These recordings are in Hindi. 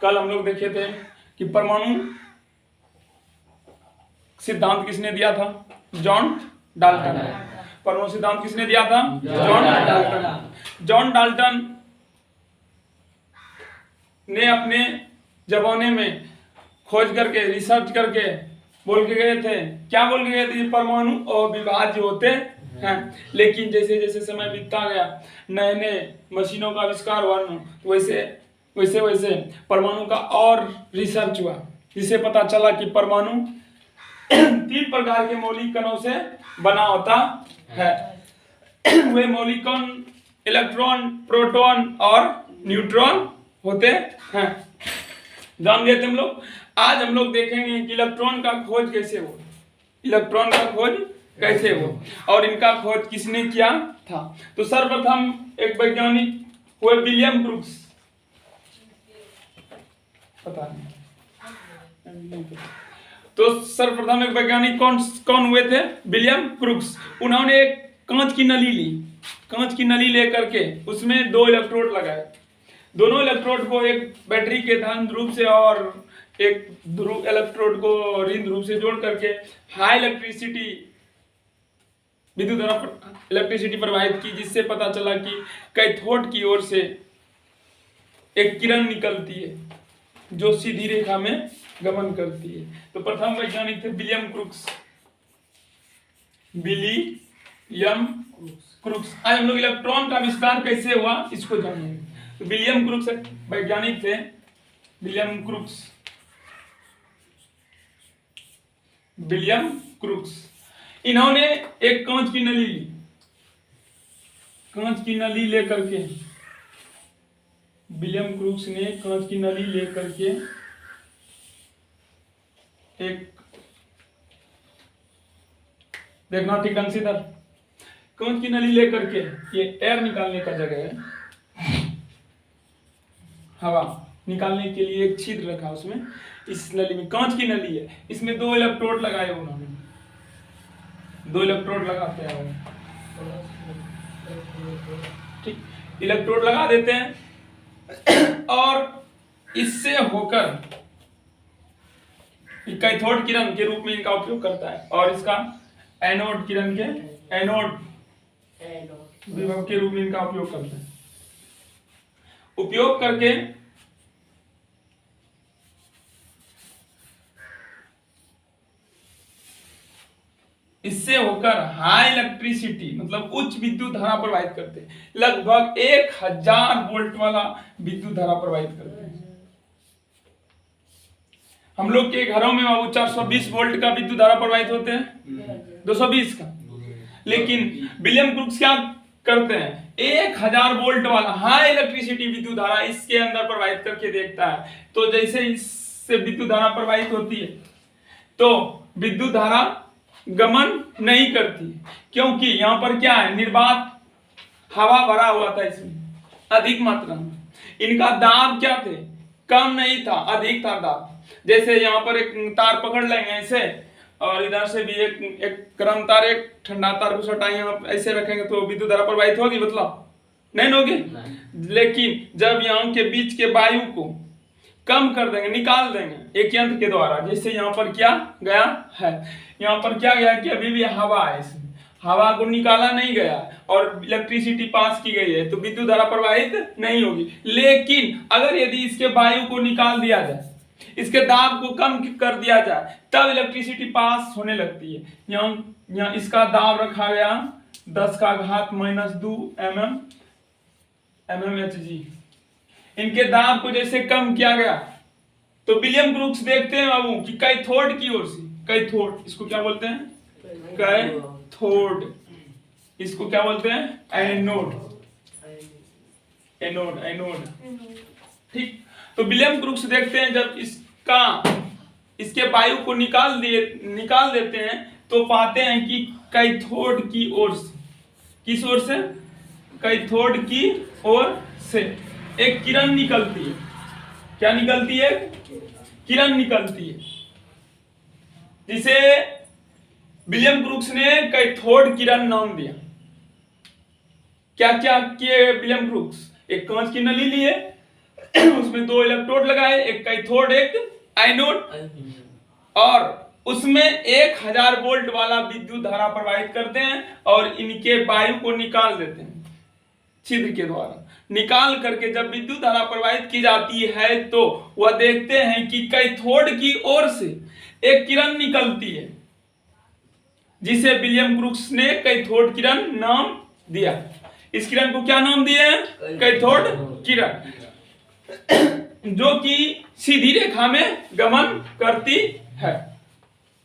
कल हम लोग देखे थे कि परमाणु सिद्धांत किसने दिया था? John Dalton. परमाणु सिद्धांत किसने दिया था? John Dalton. जॉन डाल्टन ने अपने जमाने में खोज करके, रिसर्च करके बोल के गए थे, क्या बोल के गए थे? परमाणु अविभाज्य होते हैं। लेकिन जैसे जैसे समय बीतता गया, नए नए मशीनों का आविष्कार हुआ, वैसे वैसे वैसे परमाणु का और रिसर्च हुआ, जिससे पता चला कि परमाणु 3 प्रकार के मौलिक कणों से बना होता है। वे मौलिक कण इलेक्ट्रॉन, प्रोटॉन और न्यूट्रॉन होते हैं। जान गए थे हम लोग। आज हम लोग देखेंगे कि इलेक्ट्रॉन का खोज कैसे हो, इलेक्ट्रॉन का खोज कैसे हो और इनका खोज किसने किया था। तो सर्वप्रथम एक वैज्ञानिक हुए विलियम क्रूक्स। पता नहीं। तो सर्वप्रथम एक वैज्ञानिक कौन हुए थे? William crooks. उन्होंने एक कांच की नली ली, कांच की नली लेकर के उसमें 2 इलेक्ट्रोड लगाए। दोनों इलेक्ट्रोड को एक बैटरी के धन ध्रुव से और एक ध्रुव इलेक्ट्रोड को ऋण ध्रुव से जोड़ करके हाई इलेक्ट्रिसिटी, विद्युत धारा इलेक्ट्रिसिटी प्रवाहित की, जिससे पता चला कि कैथोड की ओर से एक किरण निकलती है जो सीधी रेखा में गमन करती है। तो प्रथम वैज्ञानिक थे विलियम क्रूक्स। William crooks. आज हम लोग इलेक्ट्रॉन का आविष्कार कैसे हुआ इसको जानेंगे। तो विलियम क्रूक्स वैज्ञानिक थे। William crooks, William crooks. इन्होंने एक कांच की नली ली, कांच की नली लेकर के, विलियम क्रूक्स ने कांच की नली लेकर के एक, देखना ठीक ढंग से इधर, कांच की नली लेकर के, ये एयर निकालने का जगह है, हवा निकालने के लिए एक छिद्र रखा उसमें। इस नली में, कांच की नली है, इसमें 2 इलेक्ट्रोड लगाए उन्होंने। 2 इलेक्ट्रोड लगाते हैं, ठीक, इलेक्ट्रोड लगा देते हैं और इससे होकर कैथोड किरण के रूप में इनका उपयोग करता है और इसका एनोड किरण के, एनोड विभव के रूप में इनका उपयोग करता है। उपयोग करके इससे होकर हाई इलेक्ट्रिसिटी मतलब उच्च विद्युत धारा प्रवाहित करते हैं। लगभग 1000 वोल्ट वाला विद्युत धारा प्रवाहित करते हैं। हम लोग के घरों में 420 वोल्ट का विद्युत धारा प्रवाहित होते हैं, 220 का। लेकिन विलियम क्रूक्स क्या करते हैं? 1000 वोल्ट वाला हाई इलेक्ट्रिसिटी विद्युत धारा इसके अंदर प्रवाहित करके देखता है। तो जैसे इससे विद्युत धारा प्रवाहित होती है तो विद्युत धारा गमन नहीं करती, क्योंकि यहां पर क्या है, निर्वात हवा भरा हुआ था इसमें अधिक मात्रा में। इनका दाब क्या थे? कम नहीं था, अधिक था दाब। जैसे यहाँ पर एक तार पकड़ लेंगे ऐसे, और इधर से भी एक गर्म तार, एक ठंडा तार को सटाएंगे, आप ऐसे रखेंगे तो विद्युत धारा प्रवाहित होगी? मतलब नहीं होगी। लेकिन जब यहाँ के बीच के वायु को कम कर देंगे, निकाल देंगे एक यंत्र के द्वारा, जैसे यहाँ पर क्या गया है, यहाँ पर क्या गया कि अभी भी हवा है, इसमें हवा को निकाला नहीं गया और इलेक्ट्रिसिटी पास की गई है, तो विद्युत धारा प्रवाहित नहीं होगी। लेकिन अगर यदि इसके वायु को निकाल दिया जाए, इसके दाब को कम कर दिया जाए, तब इलेक्ट्रिसिटी पास होने लगती है। यहाँ इसका दाब रखा गया 10⁻⁻² mmHg। इनके दाब को जैसे कम किया गया तो विलियम क्रूक्स देखते हैं बाबू कि कैथोड की ओर से, कैथोड इसको क्या बोलते हैं? कैथोड। इसको क्या बोलते हैं? एनोड। एनोड, एनोड, ठीक। तो विलियम क्रूक्स देखते हैं जब इसके वायु को निकाल देते हैं तो पाते हैं कि कैथोड की ओर से, किस ओर से? कैथोड की ओर से एक किरण निकलती है। क्या निकलती है? किरण निकलती है, जिसे विलियम क्रूक्स ने कैथोड किरण नाम दिया। क्या क्या किए विलियम क्रूक्स? एक कांच की नली लिए उसमें 2 इलेक्ट्रोड लगाए, एक कैथोड एक एनोड, और उसमें 1000 वोल्ट वाला विद्युत धारा प्रवाहित करते हैं और इनके वायु को निकाल देते हैं छिद्र के द्वारा। निकाल करके जब विद्युत धारा प्रवाहित की जाती है तो वह देखते हैं कि कैथोड की ओर से एक किरण निकलती है जिसे विलियम क्रूक्स ने कैथोड किरण नाम दिया। इस किरण को क्या नाम दिया है? कैथोड किरण, जो कि सीधी रेखा में गमन करती है।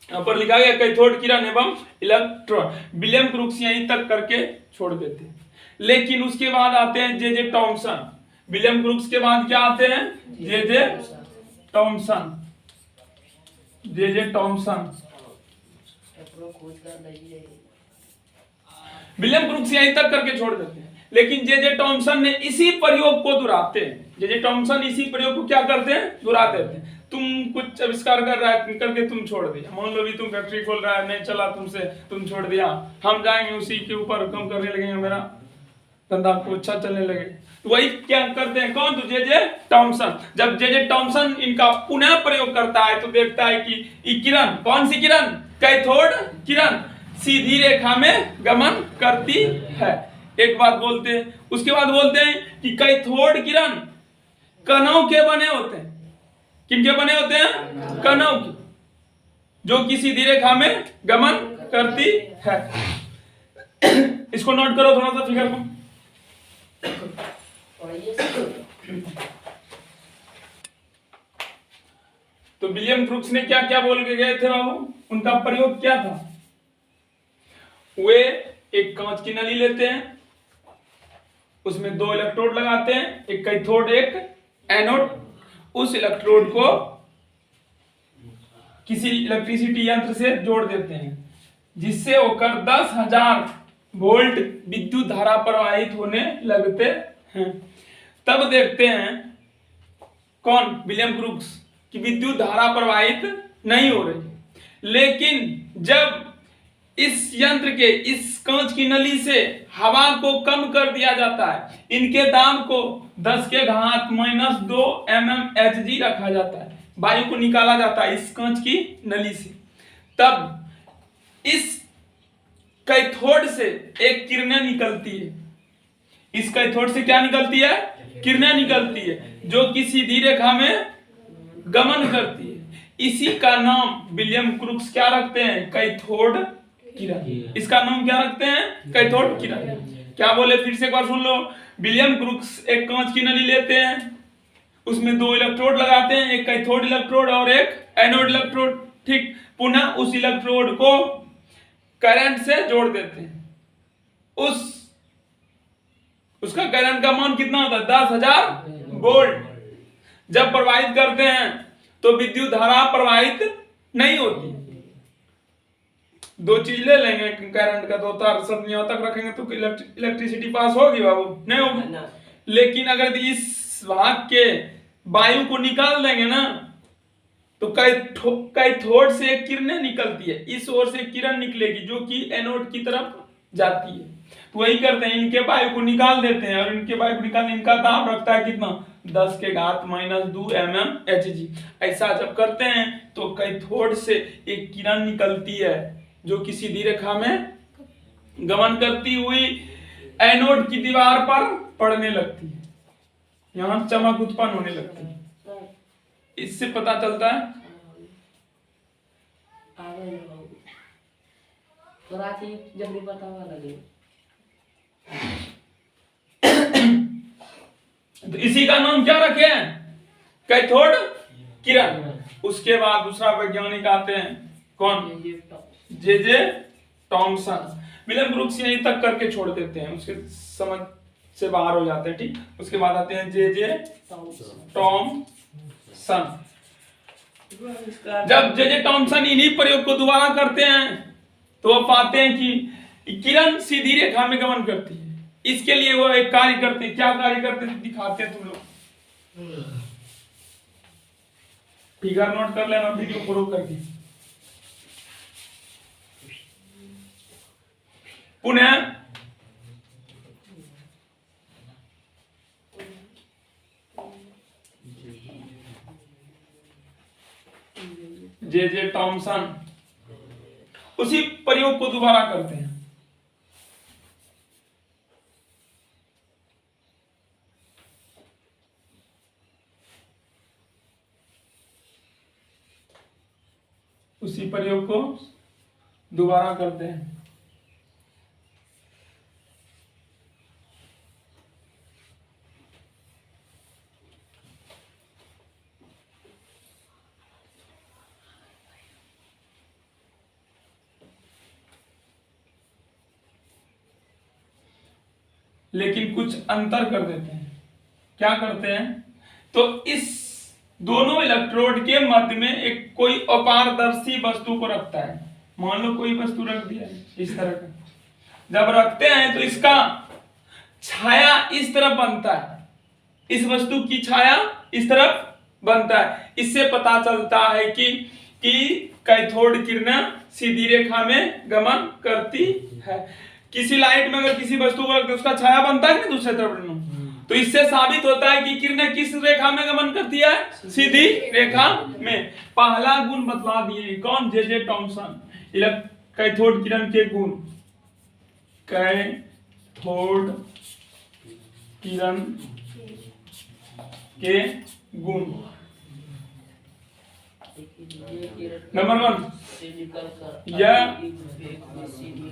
यहाँ पर लिखा गया कैथोड किरण एवं इलेक्ट्रॉन। विलियम क्रूक्स यहीं तक करके छोड़ देते हैं, लेकिन उसके बाद आते हैं जे टॉमसन। विलियम क्रूक्स के बाद क्या आते हैं? जे टॉमसन। जे टॉमसन। विलियम क्रूक्स यहीं तक करके छोड़ देते हैं, लेकिन जे टॉमसन ने इसी प्रयोग को दोहराते हैं। जे टॉमसन इसी प्रयोग को क्या करते हैं? दोहरा देते हैं। तुम कुछ आविष्कार कर रहा है करके तुम छोड़ दिया, मान लो भी तुम फैक्ट्री खोल रहा है, नहीं चला तुमसे, तुम छोड़ दिया, हम जाएंगे उसी के ऊपर कम करने लगेंगे, मेरा धंधा को अच्छा चलने लगे। तो वही क्या करते हैं? कौन? तो जे टॉमसन। जब जे टॉमसन इनका पुनः प्रयोग करता है तो देखता है कि ये किरण, कौन सी किरण? कैथोड किरण सीधी रेखा में गमन करती है। एक बात बोलते हैं, उसके बाद बोलते हैं कि कैथोड किरण कणों के बने होते हैं। किनके बने होते हैं? कणों की, जो कि सीधी रेखा में गमन करती है। इसको नोट करो थोड़ा सा फिगर को। तो विलियम क्रूक्स ने क्या क्या बोल के गए थे बाबू? उनका प्रयोग क्या था? वे एक कांच की नली लेते हैं, उसमें 2 इलेक्ट्रोड लगाते हैं, एक कैथोड एक एनोड। उस इलेक्ट्रोड को किसी इलेक्ट्रिसिटी यंत्र से जोड़ देते हैं, जिससे होकर 10,000 वोल्ट विद्युत धारा प्रवाहित होने लगते हैं। तब देखते हैं कौन? विलियम क्रूक्स, कि विद्युत धारा प्रवाहित नहीं हो रही। लेकिन जब इस यंत्र के, इस कांच की नली से हवा को कम कर दिया जाता है, इनके दाब को 10 के घात -2 mmHg रखा जाता है, वायु को निकाला जाता है इस कांच की नली से, तब इस कैथोड से एक किरणें निकलती है। इस कैथोड से क्या निकलती है? किरणें निकलती है, जो कि सीधी रेखा में गमन करती है। इसी का नाम विलियम क्रूक्स क्या रखते हैं? कैथोड किरण। इसका नाम क्या रखते हैं? कैथोड किरण। क्या बोले? फिर से एक बार सुन लो। विलियम क्रूक्स एक कांच की नली लेते हैं, उसमें 2 इलेक्ट्रोड लगाते हैं, एक कैथोड इलेक्ट्रोड और एक एनोड इलेक्ट्रोड। ठीक, पुनः उस इलेक्ट्रोड को करंट से जोड़ देते हैं। उसका करंट का मान कितना होता है? 10,000 वोल्ट। जब प्रवाहित करते हैं तो विद्युत धारा प्रवाहित नहीं होती। 2 चीज ले लेंगे, करंट का 2 तार सब यहाँ तक रखेंगे तो इलेक्ट्रिसिटी पास होगी बाबू? नहीं होगी। लेकिन अगर इस भाग के वायु को निकाल देंगे ना, तो कैथोड से किरणें निकलती है, इस ओर से किरण निकलेगी जो कि एनोड की तरफ जाती है। तो वही करते हैं, इनके वायु को निकाल देते हैं, और इनके वायु को निकालने इनका दाब रखता है कितना? 10 के घात -2 mmHg। ऐसा जब करते हैं तो कैथोड से एक किरण निकलती है जो कि सीधी रेखा में गमन करती हुई एनोड की दीवार पर पड़ने लगती है, यहां चमक उत्पन्न होने लगती है। इससे पता चलता है तो इसी का नाम क्या रखे हैं? कैथोड किरण। उसके बाद दूसरा वैज्ञानिक आते हैं, कौन? जे टॉमसन। विलियम क्रूक्स यहीं तक करके छोड़ देते हैं, उसके समझ से बाहर हो जाते हैं। ठीक, उसके बाद आते हैं जे टॉमसन। जब जे टॉमसन इन्हीं प्रयोग को दोबारा करते हैं तो वो पाते हैं कि किरण सीधी रेखा में गमन करती है। इसके लिए वो एक कार्य करते हैं। क्या कार्य करते हैं दिखाते हैं तुम लोग। फिगर नोट कर लेना वीडियो को रोक करके। पुनः जे टॉमसन, उसी प्रयोग को दोबारा करते हैं। उसी प्रयोग को दोबारा करते हैं। लेकिन कुछ अंतर कर देते हैं। क्या करते हैं? तो इस दोनों इलेक्ट्रोड के मध्य में एक कोई अपारदर्शी वस्तु को रखता है। मान लो कोई वस्तु रख दिया है इस तरह का, जब रखते हैं तो इसका छाया इस तरफ बनता है, इस वस्तु की छाया इस तरफ बनता है। इससे पता चलता है कि कैथोड किरणें सीधी रेखा में गमन करती है। किसी लाइट में अगर किसी वस्तु को रखते उसका छाया बनता है कि दूसरे तरफ, तो इससे साबित होता है कि किरणें किस रेखा में गमन करती है? सीधी रेखा में। पहला गुण बतला दिए कौन? जे टॉमसन। कैथोड किरण के गुण, कैथोड किरण के गुण। नंबर 1, यह किरण सीधी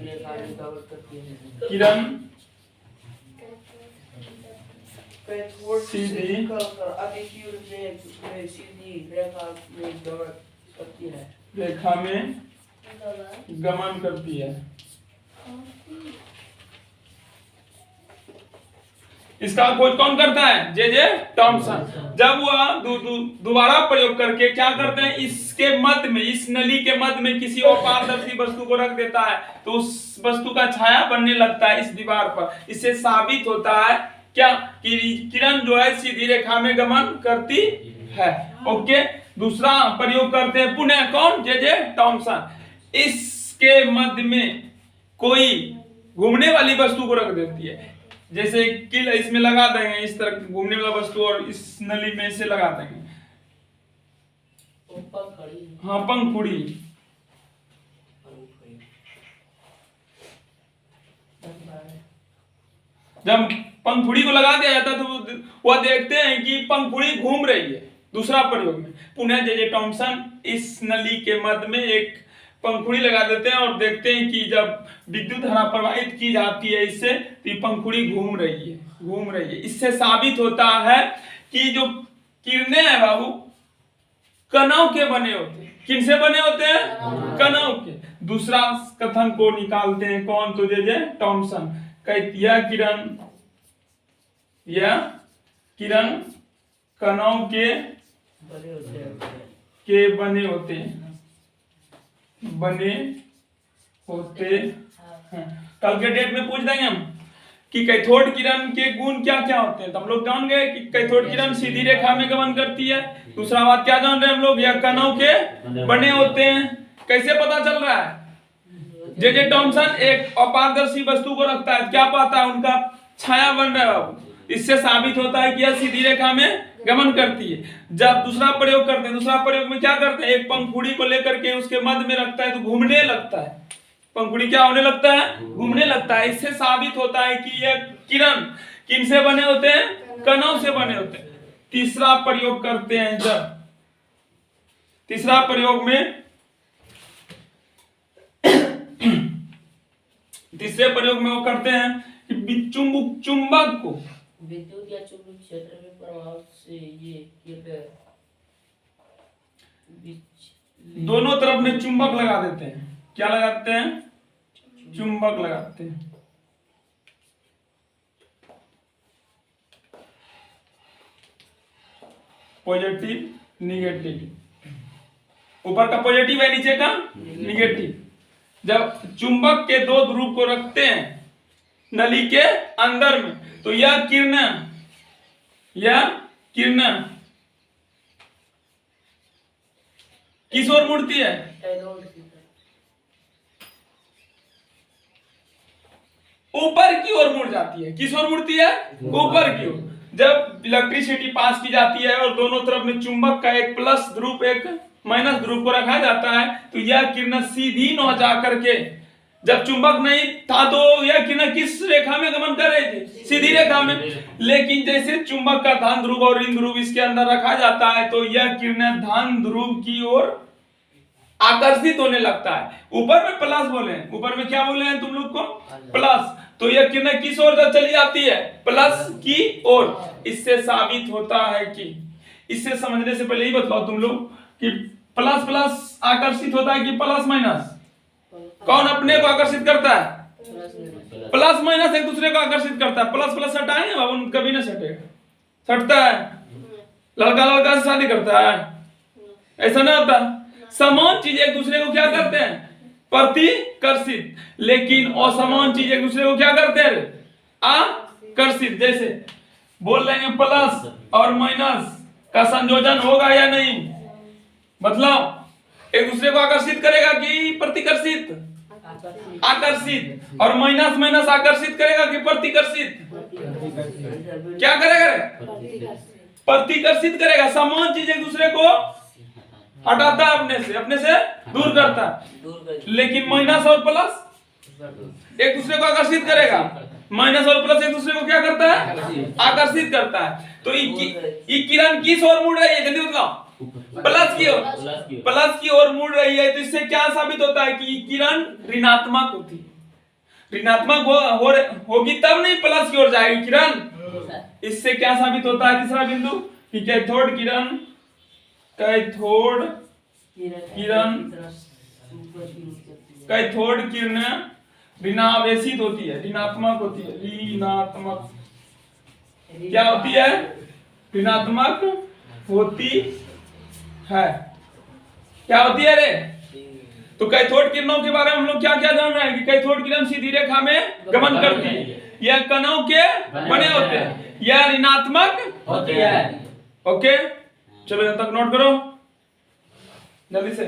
रेखा में गमन करती है। इसका खोज कौन करता है? जे टॉमसन। जब वह दोबारा प्रयोग करके क्या करते हैं, इसके मध्य में, इस नली के मध्य में किसी अपारदर्शी वस्तु को रख देता है तो उस वस्तु का छाया बनने लगता है इस दीवार पर। इससे साबित होता है क्या कि किरण जो है सीधी रेखा में गमन करती है। ओके, दूसरा प्रयोग करते हैं पुनः कौन? जे टॉमसन। इसके मध्य में कोई घूमने वाली वस्तु को रख देती है, जैसे किल इसमें लगा देंगे, इस तरह घूमने वाला वस्तु, और इस नली में इसे लगा देंगे। हाँ, पंखुड़ी। जब पंखुड़ी को लगा दिया जाता है तो वह देखते हैं कि पंखुड़ी घूम रही है। दूसरा प्रयोग में पुनः जे टॉमसन इस नली के मध्य में एक पंखुड़ी लगा देते हैं और देखते हैं कि जब विद्युत धारा प्रवाहित की जाती है इससे, तो ये पंखुड़ी घूम रही है। इससे साबित होता है कि जो किरणें हैं बाबू, कणों के बने होते हैं। किनसे बने होते हैं? कणों के। दूसरा कथन को निकालते हैं कौन? तो जे टॉमसन। यह किरण कणों के बने होते हैं। कल के डेट में पूछ देंगे हम कि कैथोड किरण के गुण क्या क्या होते हैं, तो हम लोग जान गए कि कैथोड किरण सीधी रेखा में गमन करती है। दूसरा बात क्या जान रहे हैं हम लोग? यह कणों के बने होते हैं। कैसे पता चल रहा है? जे टॉमसन एक अपारदर्शी वस्तु को रखता है, क्या पाता है? उनका छाया बन रहा है। इससे साबित होता है कि यह सीधी रेखा में गमन करती है। जब दूसरा प्रयोग करते हैं, दूसरा प्रयोग में क्या करते हैं? एक पंखुड़ी को लेकर के उसके मध्य में रखता है तो घूमने लगता है। पंखुड़ी क्या होने लगता है? घूमने लगता है। इससे साबित होता है कि यह किरण किनसे बने होते हैं? कणों से बने होते हैं। तीसरा प्रयोग करते हैं। जब तीसरा प्रयोग में तीसरे प्रयोग में वो करते हैं कि चुंबक को विद्युत या चुंबकीय क्षेत्र में प्रभाव से ये दोनों तरफ में चुंबक लगा देते हैं। क्या लगाते हैं? चुंबक लगाते हैं। पॉजिटिव निगेटिव, ऊपर का पॉजिटिव है, नीचे का निगेटिव। जब चुंबक के दो ध्रुव को रखते हैं नली के अंदर में, तो यह किरणें किस ओर मुड़ती है? ऊपर की ओर मुड़ जाती है। किस ओर मुड़ती है? ऊपर की ओर। जब इलेक्ट्रिसिटी पास की जाती है और दोनों तरफ में चुंबक का एक प्लस ध्रुव एक माइनस ध्रुव को रखा जाता है तो यह किरण सीधी न जा करके, जब चुंबक नहीं था तो यह किरण किस रेखा में गमन कर रहे थे? सीधी रेखा में। लेकिन जैसे चुंबक का धन ध्रुव और ऋण ध्रुव इसके अंदर रखा जाता है तो यह किरण धन ध्रुव की ओर आकर्षित होने लगता है। ऊपर में प्लस बोले हैं, ऊपर में क्या बोले हैं तुम लोग को? प्लस। तो यह किरण किस ओर चली जाती है? प्लस की ओर। इससे साबित होता है कि, इससे समझने से पहले ही बताओ तुम लोग कि प्लस प्लस आकर्षित होता है कि प्लस माइनस? कौन अपने को आकर्षित करता है? प्लस माइनस एक दूसरे को आकर्षित करता है। प्लस प्लस हटाएंगे बाबू, कभी नहीं सटेगा। सटता है? लड़का लड़का से शादी करता है? ऐसा ना होता। समान चीज एक दूसरे को क्या करते हैं? प्रतिकर्षित। लेकिन असमान चीज एक दूसरे को क्या करते हैं? आकर्षित। जैसे बोल रहे हैं प्लस और माइनस का संयोजन होगा या नहीं? मतलब एक दूसरे को आकर्षित करेगा कि प्रतिकर्षित? आकर्षित। और माइनस माइनस आकर्षित करेगा कि प्रतिकर्षित? क्या करेगा? प्रतिकर्षित करेगा। समान चीज एक दूसरे को हटाता है, अपने से दूर करता है। लेकिन माइनस और प्लस एक दूसरे को आकर्षित करेगा। माइनस और प्लस एक दूसरे को क्या करता है? आकर्षित करता है। तो ये किरण किस ओर मुड़ रही है? जल्दी बताओ। प्लस की ओर। प्लस की ओर मुड़ रही है तो इससे क्या साबित होता है कि किरण ऋणात्मक होती है। ऋणात्मक होगी तब नहीं प्लस की ओर जाएगी किरण। इससे क्या साबित होता है? तीसरा बिंदु कि कैथोड किरण ऋणावेशित होती है, ऋणात्मक होती है। ऋणात्मक क्या होती है? ऋणात्मक होती है। क्या होती है रे? तो कैथोड किरणों के बारे में हम लोग क्या क्या जान रहे हैं कि कैथोड किरण सीधी रेखा में गमन करती है। यह कणों के बने होते हैं, यह ऋणात्मक होती है। ओके, चलो यहाँ तक नोट करो जल्दी से।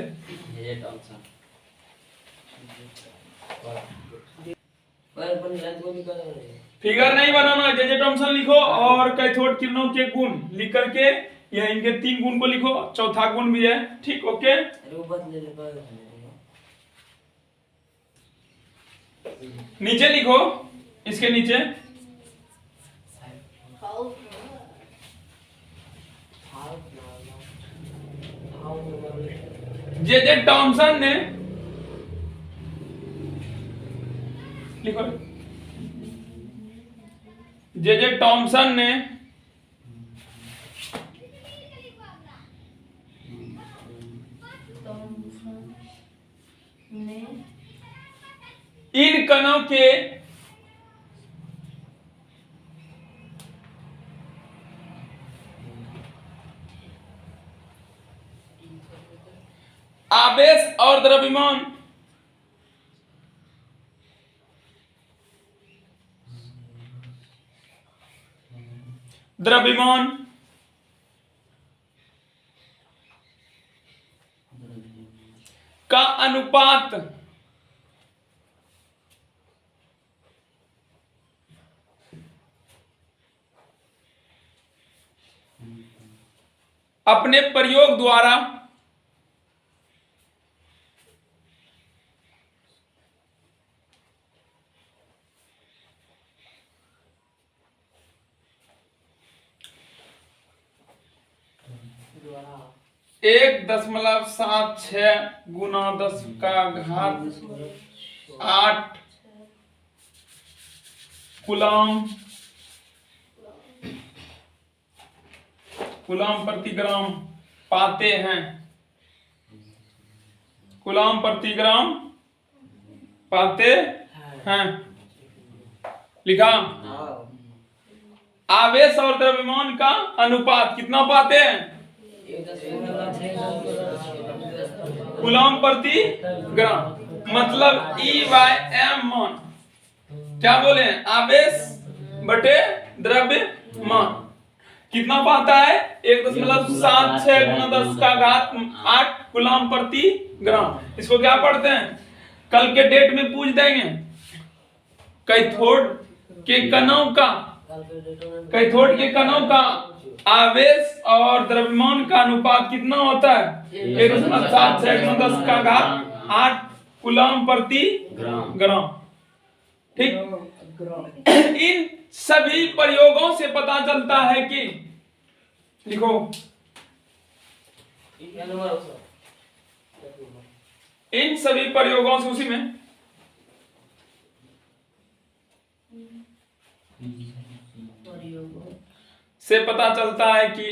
फिगर नहीं बनाना, जे थॉमसन लिखो और कैथोड किरणों के गुण लिख करके या इनके 3 गुण को लिखो, चौथा गुण भी है। ठीक, ओके। नीचे लिखो, इसके नीचे जे थॉमसन ने लिखो, जे थॉमसन ने इन कणों के आवेश और द्रव्यमान का अनुपात अपने प्रयोग द्वारा एक 1.76 गुना 10 का घात 8 कूलम प्रति ग्राम पाते हैं। कूलम प्रति ग्राम पाते हैं। लिखा। आवेश और द्रव्यमान का अनुपात कितना पाते हैं? कूलम प्रति ग्राम। मतलब E/m मान क्या बोले? आवेश बटे द्रव्यमान कितना पाता है? 1.76 गुना 10 का घात 8 कूलम प्रति ग्राम। इसको क्या पढ़ते हैं? कल के डेट में पूछ देंगे। कैथोड के कणों का कैथोड के कणों का आवेश और द्रव्यमान का अनुपात कितना होता है? 1.76×10⁸ कूलम प्रति ग्राम। ठीक। इन सभी प्रयोगों से पता चलता है कि, लिखो, इन सभी प्रयोगों से, उसी में से पता चलता है कि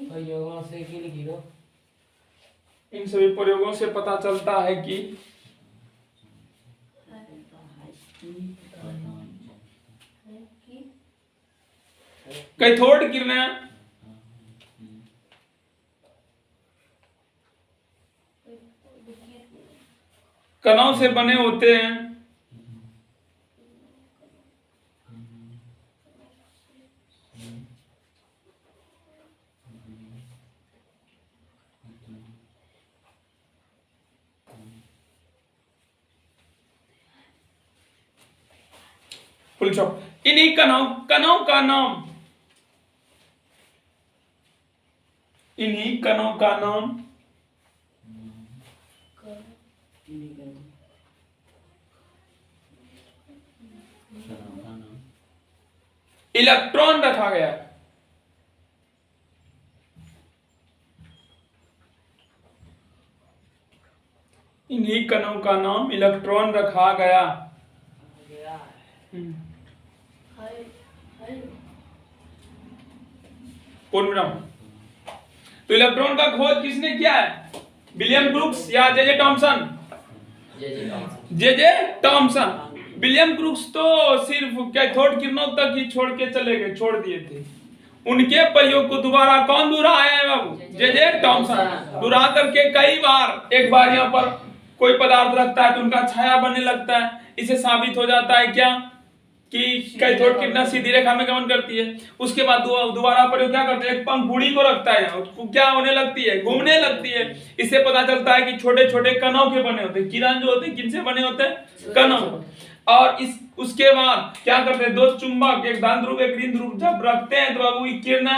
प्रयोगों से की लिखी दो। इन सभी प्रयोगों से पता चलता है कि कैथोड किरणें कणों से बने होते हैं फुल स्टॉप। इन्हीं कणों का नाम, इन्हीं कणों का नाम इलेक्ट्रॉन रखा गया। इन्हीं कणों का नाम इलेक्ट्रॉन रखा गया। तो इलेक्ट्रॉन का खोज किसने किया है? विलियम क्रूक्स या जे जे टॉमसन? जे जे टॉमसन। विलियम क्रूक्स तो सिर्फ कैथोड किरणों तक ही छोड़ के चले गए, छोड़ दिए थे। उनके प्रयोग को दोबारा कौन दोहराया है बाबू? जे जे टॉमसन। दोहरा करके कई बार, एक बार यहाँ पर कोई पदार्थ रखता है तो उनका छाया बनने लगता है। इसे साबित हो जाता है क्या कि कैथोड किरण सीधी रेखा में गमन करती है। उसके बाद दोबारा प्रयोग क्या करते हैं? एक पंखुड़ी को रखता है, उसको क्या होने लगती है? घूमने लगती है। इससे पता चलता है कि छोटे छोटे कणों के बने होते हैं। किरण जो होते हैं किनसे बने होते हैं? कणों। और उसके बाद क्या करते हैं? दो चुंबक, एक धन ध्रुव एक ऋण ध्रुव जब रखते हैं तो बाबू ये किरण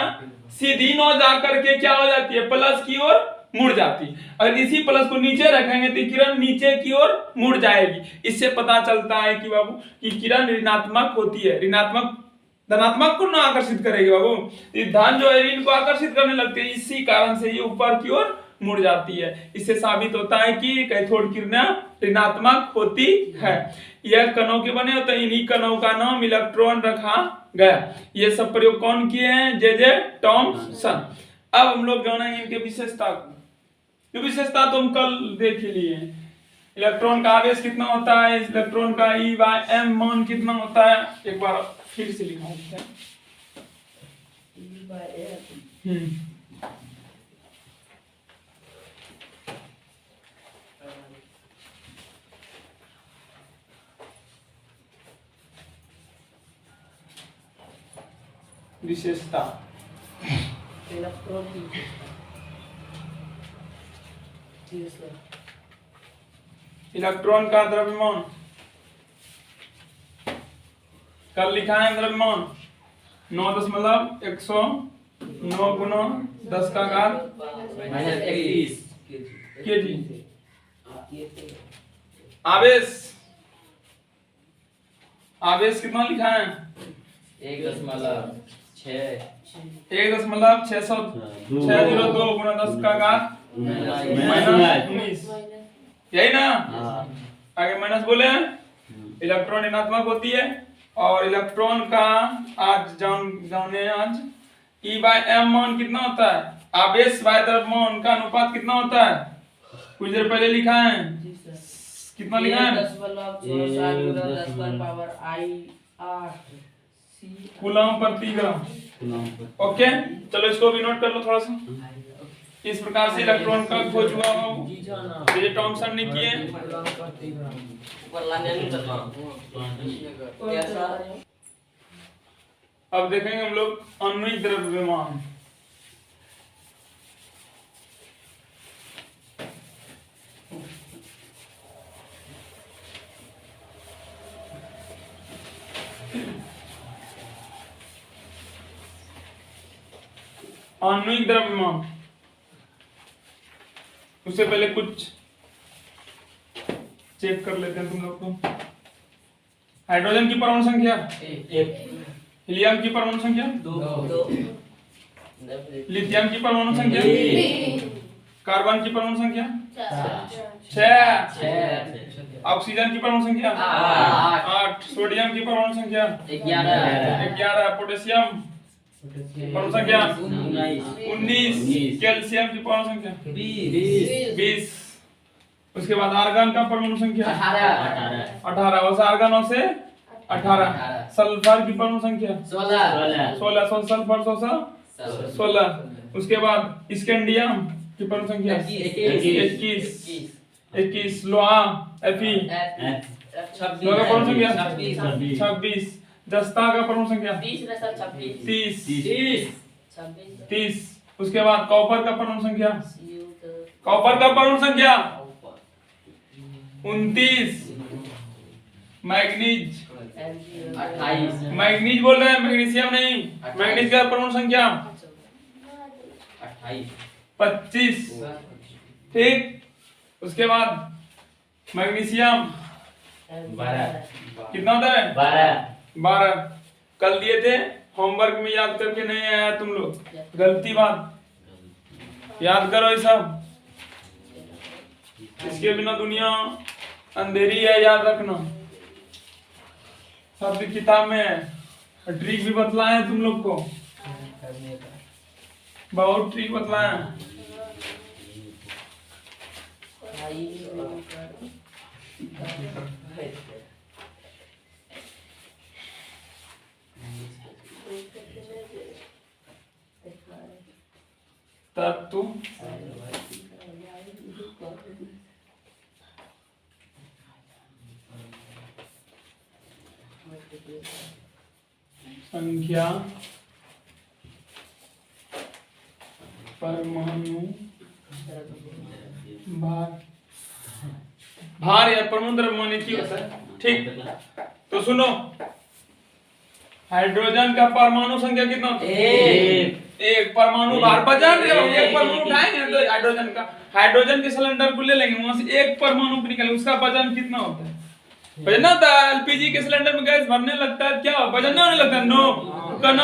सीधी न जाकर के क्या हो जाती है? प्लस की ओर मुड़ जाती। अगर इसी प्लस को नीचे रखेंगे तो किरण नीचे की ओर मुड़ जाएगी। इससे पता चलता है कि बाबू कि किरण ऋणात्मक होती है। ऋणात्मक धनात्मक को ना आकर्षित करेगी बाबू, धन जो है ऋण को आकर्षित करने लगती है। इसी कारण से ये ऊपर की ओर मुड़ जाती है। इससे साबित होता है कि कैथोड किरणें ऋणात्मक होती है। यह कणों के बने होते हैं। इन्हीं कणों का नाम इलेक्ट्रॉन रखा गया। ये सब प्रयोग कौन किए हैं? जे जे टॉमसन। अब हम लोग जानेंगे इनके विशेषता। ये विशेषता तो हम कल देख ही लिए। इलेक्ट्रॉन का आवेश कितना होता है, इलेक्ट्रॉन का E/m मान कितना होता है, एक बार फिर से लिखा है। विशेषता इलेक्ट्रॉन की इलेक्ट्रॉन का द्रव्यमान कल लिखा है। द्रव्यमान 9.109 गुना 10⁻21 केजी। आवेश कितना लिखा है? 1.602 गुना 10⁻19। यही ना? आगे माइनस बोले हैं। इलेक्ट्रॉन ऋणात्मक होती है और इलेक्ट्रॉन का आज जाने E/m मान कितना होता है? आवेश बाय द्रव्यमान का अनुपात कितना होता है? कुछ देर पहले लिखा है। कितना लिखा है? कूलम प्रति ग्राम। ओके, चलो इसको भी नोट कर लो थोड़ा सा। इस प्रकार से इलेक्ट्रॉन का खोज हुआ जे टॉमसन ने किए। अब देखेंगे हम लोग आणविक द्रव्यमान। आणविक द्रव्यमान। उससे पहले कुछ चेक कर लेते हैं तुम लोग को। हाइड्रोजन की परमाणु संख्या 1 हीलियम की परमाणु संख्या 2 लिथियम की परमाणु संख्या 3 कार्बन की परमाणु संख्या 4 6 ऑक्सीजन की परमाणु संख्या 8 सोडियम की परमाणु संख्या 11 पोटेशियम परमाणु संख्या 19 कैल्शियम की परमाणु संख्या 20 उसके बाद आर्गन का परमाणु संख्या 18 वैसे आर्गनों से 18 सल्फर की परमाणु संख्या 16 सल्फर 16 उसके बाद स्कैंडियम की परमाणु संख्या 21 लोहा Fe लोहा का परमाणु संख्या 26 जस्ता का परमाणु संख्या 30 उसके बाद कॉपर का परमाणु संख्या 29 मैग्नीज 28 मैग्नीज बोल रहे हैं मैग्नीशियम नहीं मैग्नीज का परमाणु संख्या 25 ठीक उसके बाद मैग्नीशियम 12 कितना होता है 12 कल दिए थे होमवर्क में याद करके नहीं आया तुम लोग गलती बात याद करो ये सब इसके बिना दुनिया अंधेरी है याद रखना सब किताब में है ट्रिक भी बतलाए हैं तुम लोग को बहुत ट्रिक बतलाए हैं तत्व संख्या परमाणु भार या परमाणु द्रव्यमान एक ही होता है ठीक तो सुनो हाइड्रोजन का परमाणु संख्या कितना होता है एक परमाणु भार वजन एक परमाणु उठाएंगे तो हाइड्रोजन के सिलेंडर को ले लेंगे वहां से एक परमाणु निकले उसका वजन कितना होता है वजन होता है एलपीजी के सिलेंडर में गैस भरने लगता है क्या वजन नहीं होने लगता है नो कण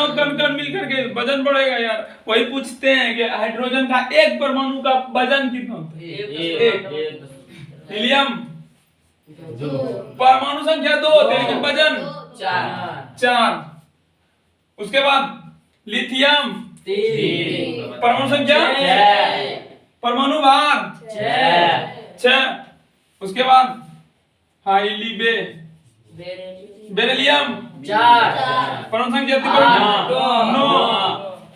मिल करके वजन बढ़ेगा यार वही पूछते हैं कि हाइड्रोजन का एक परमाणु का वजन कितना होता है एक हीलियम परमाणु संख्या 2 होते हैं लेकिन वजन 4 उसके बाद लिथियम 3 परमाणु संख्या 6 परमाणु भार 6 उसके बाद हाइली बेरिलियम 4 परमाणु संख्या 9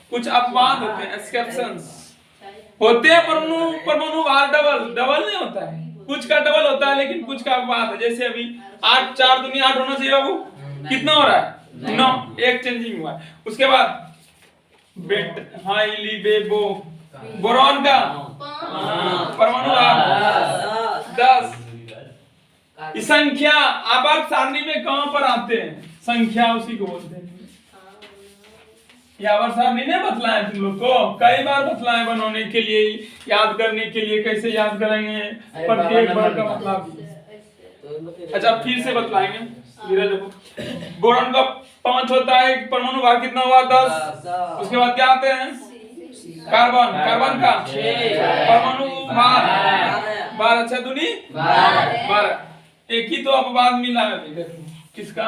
कुछ अपवाद होते हैं एक्सेप्शंस होते हैं परमाणु भार डबल नहीं होता है कुछ का डबल होता है लेकिन कुछ का अपवाद है जैसे अभी 8 4 दूनी 8 होना चाहिए बाबू कितना हो रहा है 9 एक चेंजिंग हुआ है उसके बाद हाइली बेबो बोरॉन का परमाणु भार 10 संख्या आवर्त सारणी में कहां पर आते हैं संख्या उसी को बोलते हैं ये आवर्त सारणी ने बतलाया तुम लोग को कई बार बतलाया बनाने के लिए याद करने के लिए कैसे याद करेंगे प्रत्येक बार का मतलब अच्छा फिर से बतलाएंगे धीरे बोरॉन का 5 होता है परमाणु भार कितना हुआ 10 उसके बाद क्या आते हैं कार्बन का 6 परमाणु भार 12 अच्छा दूनी 12 एक ही तो अपवाद मिला है किसका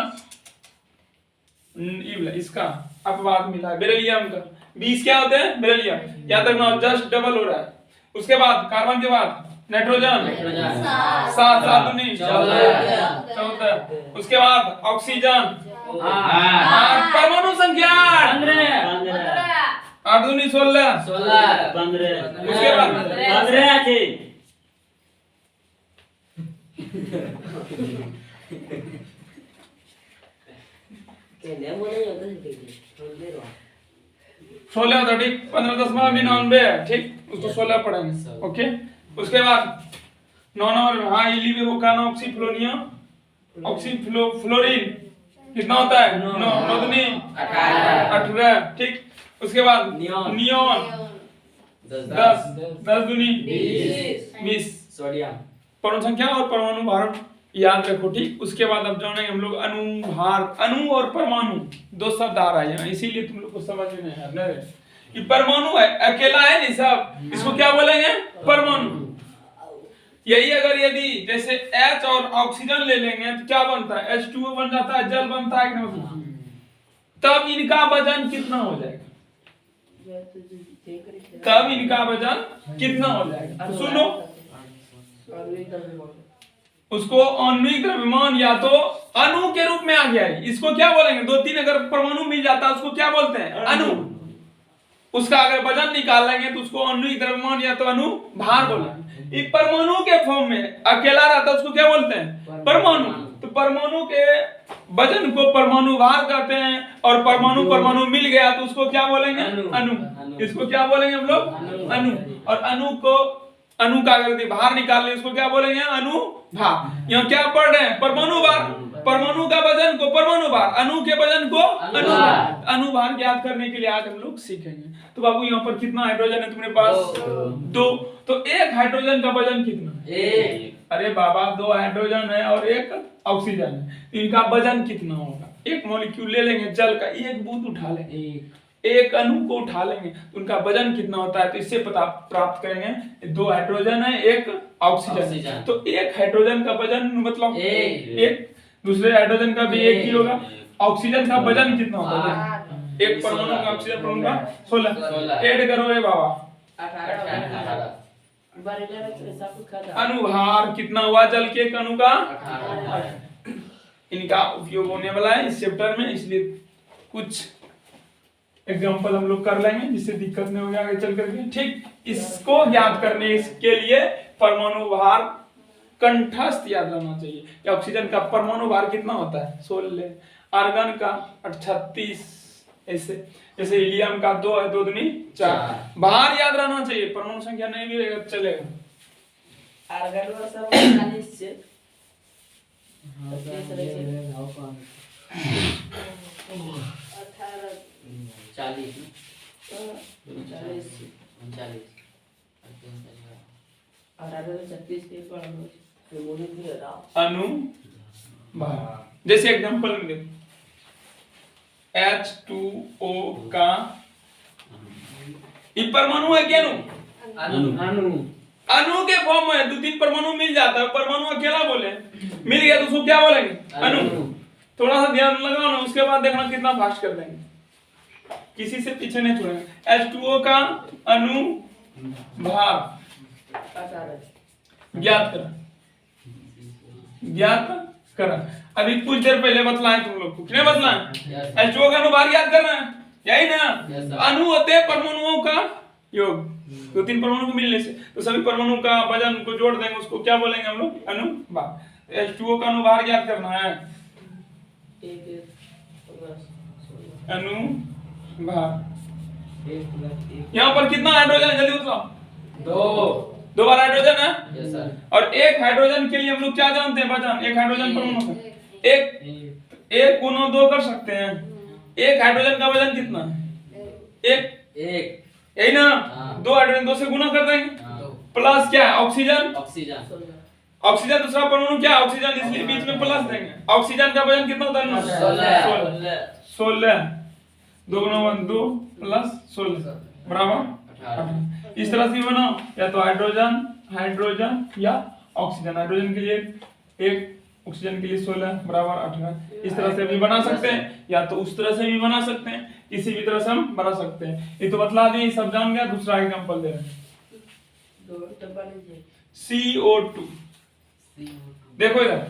इसका अपवाद मिला है बेरिलियम का 20 क्या होते हैं बेरिलियम याद रखना जस्ट डबल हो रहा है उसके बाद कार्बन के बाद नाइट्रोजन 7 दूनी 14 उसके बाद ऑक्सीजन 8 परमाणु संख्या 8 दूनी 16 उसके बाद 15 16 होता ठीक 15.99 है ठीक उसको 16 पढ़ेंगे ओके उसके बाद 9 नंबर हाँ इली वो कहना ऑक्सीफ्लोरीन कितना होता है 9 9 दूनी 18 ठीक उसके बाद नियॉन। नियॉन 10 10 दूनी 20। सोडियम। परमाणु संख्या और परमाणु भार याद रखो, ठीक। उसके बाद अब जानेंगे हम लोग अणु भार। अणु और परमाणु दो शब्द आ रहा है, इसीलिए तुम लोग को समझ में नहीं आ रहा है कि परमाणु है अकेला है नहीं सब, इसको क्या बोलेंगे? परमाणु। यही अगर यदि जैसे H और ऑक्सीजन ले लेंगे तो क्या बनता है? H2O बन जाता है, जल बनता है कि नहीं बनता? तब इनका वजन कितना हो जाएगा? तब इनका वजन कितना हो जाएगा? तो सुनो, उसको आणविक द्रव्यमान या तो अणु के रूप में आ गया है, इसको क्या बोलेंगे? 2-3 अगर परमाणु मिल जाता है उसको क्या बोलते हैं? अणु। उसका अगर वजन निकाल लेंगे तो उसको आणविक द्रव्यमान या तो अणु भार बोलेंगे। ये परमाणु के फॉर्म में अकेला रहता है उसको क्या बोलते हैं? परमाणु। तो परमाणु के वजन को परमाणु भार कहते हैं, और परमाणु परमाणु मिल गया तो उसको क्या बोलेंगे? अणु। इसको क्या बोलेंगे हम लोग? अणु। और अणु का अगर यदि भार निकाल ले उसको क्या बोलेंगे? अणु भार। यहाँ क्या पढ़ रहे हैं? परमाणु भार। परमाणु का वजन को परमाणु भार, अणु के वजन को अणु भार। अणु भार ज्ञात करने के लिए आज हम लोग सीखेंगे। तो बाबू यहाँ पर कितना हाइड्रोजन है तुम्हारे पास? 2। तो एक हाइड्रोजन का वजन कितना? 1। अरे बाबा 2 हाइड्रोजन है और 1 ऑक्सीजन है, इनका वजन कितना होगा? एक मॉलिक्यूल ले लेंगे जल का, एक बूंद उठा लेंगे, एक अणु को उठा लेंगे तो उनका वजन कितना होता है? तो इससे पता प्राप्त करेंगे 2 हाइड्रोजन है 1 ऑक्सीजन। तो एक हाइड्रोजन का वजन मतलब एक, दूसरे हाइड्रोजन का भी 1 ही होगा। ऑक्सीजन का वजन कितना होता है? एक परमाणु का ऑक्सीजन परमाणु का 16। ऐड करो रे बाबा, 18। अनुभार कितना हुआ जल के एक अणु का? 18। इनका उपयोग होने वाला है इस चैप्टर में, इसलिए कुछ एग्जांपल हम लोग कर लेंगे जिससे दिक्कत नहीं होगी आगे चल करके, ठीक। इसको ज्ञात करने के लिए परमाणु भार कंठस्थ याद रहना चाहिए कि ऑक्सीजन का परमाणु भार कितना होता है? 16। आर्गन का 38। ऐसे जैसे हीलियम का 2 है, 2 दूनी 4। भार याद रहना चाहिए, परमाणु संख्या नहीं भी रहेगा चलेगा। आर्गन का सब 40 से 38 अणु भार जैसे एग्जांपल में H2O का ये परमाणु है क्या? अणु के फॉर्म में 2-3 परमाणु मिल जाता है, परमाणु अकेला बोले मिल गया तो उसको क्या बोलेंगे? अणु। थोड़ा सा ध्यान लगाओ ना, उसके बाद देखना कितना फास्ट कर देंगे, किसी से पीछे नहीं छोड़ेंगे। H2O का अणु भार ज्ञात करा। अभी कुछ देर पहले बतलाए तुम लोग को, कितने बतलाए? H2O का अणु भार ज्ञात करना है, यही ना? अणु होते हैं परमाणुओं का योग, 2-3 परमाणु को मिलने से, तो सभी परमाणु का वजन को जोड़ देंगे, उसको क्या बोलेंगे हम लोग? अणु भार। H2O का अणु भार ज्ञात करना है, अणु भार। यहाँ पर कितना हाइड्रोजन है जल्दी बताओ? 2 बार हाइड्रोजन है। Yes sir. और एक हाइड्रोजन के लिए हम लोग क्या जानते हैं वजन? एक हाइड्रोजन परमाणु का एक गुना 2 कर सकते हैं। एक हाइड्रोजन का वजन कितना है? एक, यही ना? 2 हाइड्रोजन 2 से गुना कर देंगे, प्लस क्या है? ऑक्सीजन दूसरा परमाणु क्या? ऑक्सीजन, इसलिए बीच में प्लस देंगे। ऑक्सीजन का वजन कितना होता है? 16। 2 गुना 1 2 प्लस 16 बराबर 18। इस तरह से बनाओ, या तो हाइड्रोजन या ऑक्सीजन। हाइड्रोजन के लिए 1, ऑक्सीजन के लिए 16 बराबर 18। इस तरह से भी बना सकते हैं, या तो उस तरह से भी बना सकते हैं, किसी भी तरह से हम बना सकते हैं। ये तो बतला दिए, सब जान गया। दूसरा एग्जांपल दे रहे हैं, CO2। देखो इधर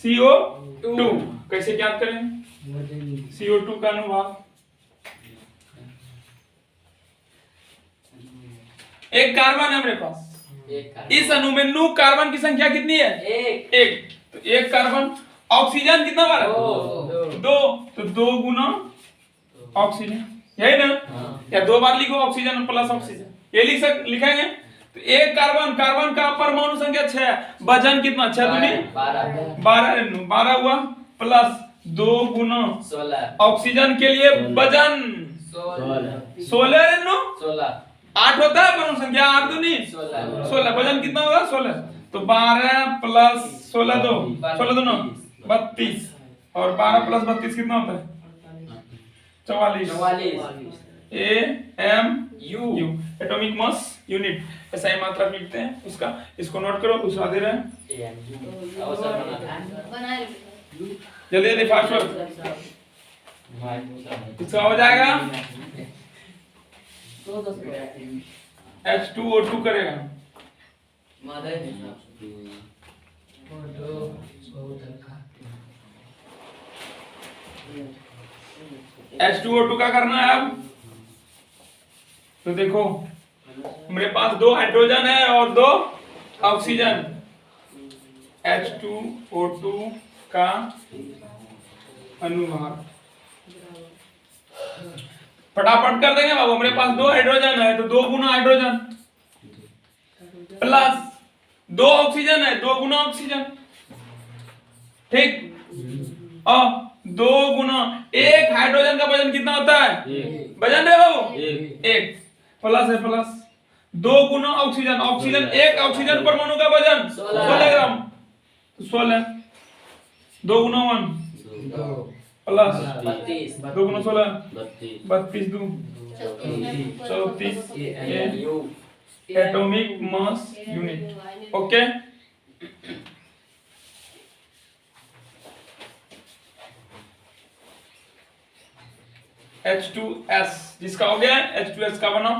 CO2 कैसे ज्ञात करें? CO2 का अनुभाग, एक कार्बन है मेरे पास, इस अणु में नू कार्बन की संख्या कितनी है? 1। तो 1 कार्बन। ऑक्सीजन कितना बार है? 2। तो 2 गुना ऑक्सीजन, यही ना? या 2 बार लिखो ऑक्सीजन प्लस ऑक्सीजन, ये लिखेंगे। तो 1 कार्बन का परमाणु संख्या 6, वजन कितना? 6 दूनी 12 हुआ, प्लस 2 गुना 16। ऑक्सीजन के लिए वजन 16 नो 16 8 होता है परमाणु संख्या 8 दूनी 16 वजन कितना होगा 16 तो 12 प्लस 16 दो 16 दोनों 32 और 12 प्लस 32 कितना होता है 44 A M U atomic mass unit ऐसा ही मात्रक लिखते हैं उसका इसको नोट करो दूसरा दे रहे हैं जल्दी जल्दी फास्ट वर्क इसका हो जाएगा H2O2 करेगा H2O2 का करना है अब तो देखो मेरे पास 2 हाइड्रोजन है और 2 ऑक्सीजन H2O2 का अनुभार फटाफट कर देंगे बाबू मेरे पास 2 हाइड्रोजन है तो 2 गुना हाइड्रोजन प्लस 2 ऑक्सीजन है 2 गुना ऑक्सीजन ठीक और 2 गुना एक हाइड्रोजन का वजन कितना होता है वजन है बाबू एक प्लस है प्लस 2 गुना ऑक्सीजन ऑक्सीजन एक ऑक्सीजन परमाणु का वजन 16 ग्राम 16 2 गुना 1 प्लस 2 गुना 16 32 2 34 atomic mass unit okay H2S जिसका हो गया H2S का बना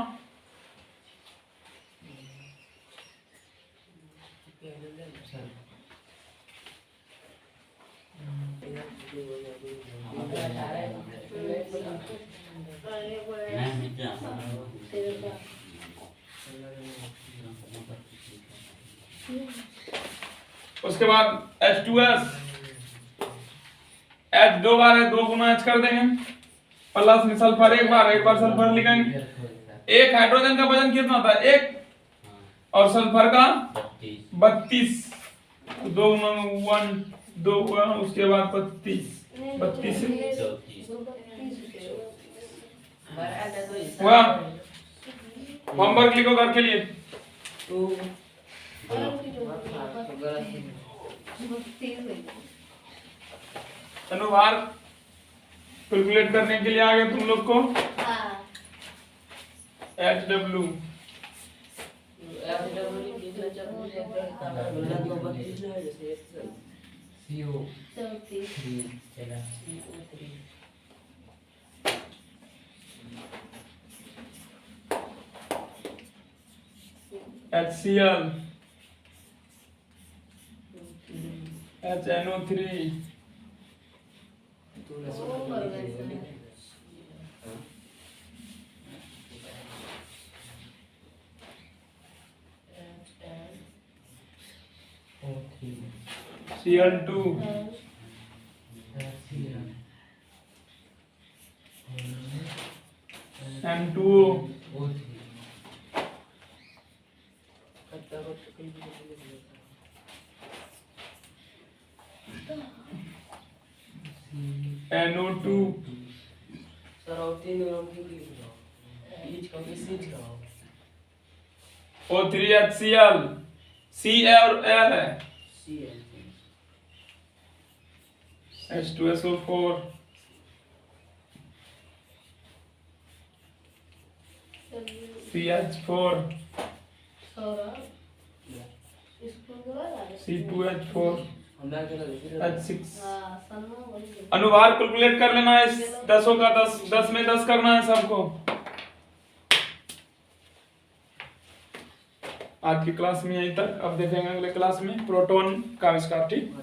उसके बाद H2S H 2 बार है 2 गुना H कर देंगे प्लस में सल्फर एक बार सल्फर लिखेंगे एक हाइड्रोजन का वजन कितना होता है 1 और सल्फर का 32 2 1 2 उसके बाद 32 हुआ होमवर्क लिखो घर के लिए अनुभार कैलकुलेट करने के लिए आ गए तुम लोग को HW HCl HNO3 Cl2 N2O NO2 O3HCl C और L है H2SO4 CH4 C2H4 H6 अनुभार calculate कर लेना है 10 का 10 में 10 करना है सबको आज की क्लास में यहीं तक अब देखेंगे अगले क्लास में प्रोटॉन का आविष्कार ठीक